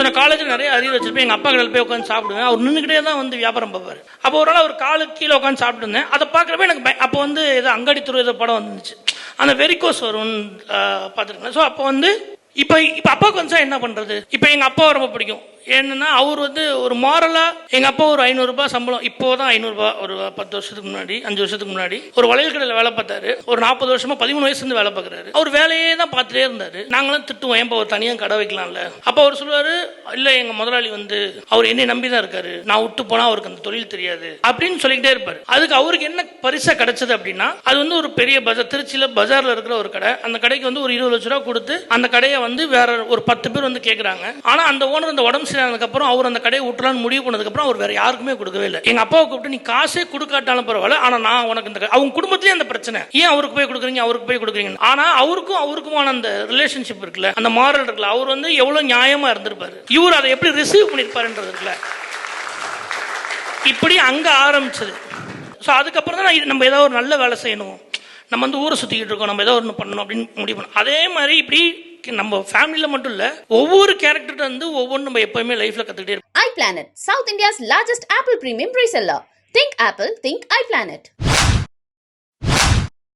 நான் காலேஜில் நிறைய அறிவு வச்சிருப்பேன். எங்கள் அப்பா கடையில் போய் உட்காந்து சாப்பிடுவேன். அவர் நின்றுக்கிட்டே தான் வந்து வியாபாரம் பார்ப்பார். அப்போ ஒரு நாள் அவர் காலுக்கு கீழே உட்காந்து சாப்பிட்டு இருந்தேன். அதை பார்க்குறப்ப எனக்கு அப்போ வந்து ஏதோ அங்காடித்துறை ஏதோ படம் வந்துச்சு, அந்த வெரிகோஸ் வரும்னு பார்த்துருக்கேன். ஸோ அப்போ வந்து இப்போ அப்பாவுக்கு வந்து என்ன பண்ணுறது, இப்போ எங்கள் அப்பாவை ரொம்ப பிடிக்கும். ஏன்னா அவர் வந்து ஒரு மாரலாக, எங்கள் அப்பா ஒரு 500 ரூபாய் சம்பளம், இப்போ தான் 500 ரூபாய், ஒரு 10 வருஷத்துக்கு முன்னாடி 5 வருஷத்துக்கு முன்னாடி ஒரு வளையல் கடையில் வேலை பார்த்தாரு. ஒரு 40 வருஷமா 13 வயசுலேருந்து வேலை பார்க்குறாரு. அவர் வேலையே தான் பார்த்துட்டே இருந்தார். நாங்களும் திட்டுவோம், ஏன் ஒரு தனியாக கடை வைக்கலாம்ல. அப்போ அவர் சொல்லுவார், இல்லை எங்கள் முதலாளி வந்து அவர் என்னை நம்பி தான் இருக்காரு, நான் விட்டு போனால் அவருக்கு அந்த தொழில் தெரியாது அப்படின்னு சொல்லிக்கிட்டே இருப்பார். அதுக்கு அவருக்கு என்ன பரிசா கிடைச்சது அப்படின்னா, அது வந்து ஒரு பெரிய பஜார், திருச்சியில் பஜாரில் இருக்கிற ஒரு கடை. அந்த கடைக்கு வந்து ஒரு 20 லட்ச ரூபா கொடுத்து அந்த கடையை வந்து வேற ஒரு 10 பேர் வந்து கேட்குறாங்க. ஆனால் அந்த ஓனர் அந்த உடம்பு சரியானதுக்கப்புறம் அவர் அந்த கடையை விட்டுலான்னு முடிவு பண்ணதுக்கப்புறம் அவர் வேற யாருக்குமே கொடுக்கவே இல்லை. எங்க அப்பாவை கூப்பிட்டு, நீ காசே கொடுக்காட்டாலும் பரவாயில்ல, ஆனால் நான் உனக்கு இந்த அவங்க குடும்பத்திலேயே அந்த பிரச்சனை, ஏன் அவருக்கு போய் கொடுக்குறீங்க அவருக்கு போய் கொடுக்குறீங்க. ஆனால் அவருக்குமான அந்த ரிலேஷன்ஷிப் இருக்குல்ல, அந்த மாரல் இருக்குல்ல, அவர் வந்து எவ்வளவு நியாயமா இருந்திருப்பாரு, இவர் அதை எப்படி ரிசீவ் பண்ணிருப்பாருன்றது இருக்குல்ல. இப்படி அங்க ஆரம்பிச்சது. ஸோ அதுக்கப்புறம் தான் நம்ம ஏதாவது ஒரு நல்ல வேலை செய்யணும், நம்ம வந்து ஊரை சுற்றிக்கிட்டு இருக்கோம், நம்ம ஏதோ ஒன்று பண்ணணும் அப்படின்னு முடிவு பண்ணோம். அதே மாதிரி இப்படி நம்ம ஃபேமிலியில் மட்டும் இல்லை, ஒவ்வொரு கேரக்டர்கிட்ட வந்து ஒவ்வொன்றும் நம்ம எப்பவுமே லைஃப்பில் கற்றுக்கிட்டே இருக்கோம். iPlanet, South India's largest Apple premium reseller. Think Apple, think iPlanet.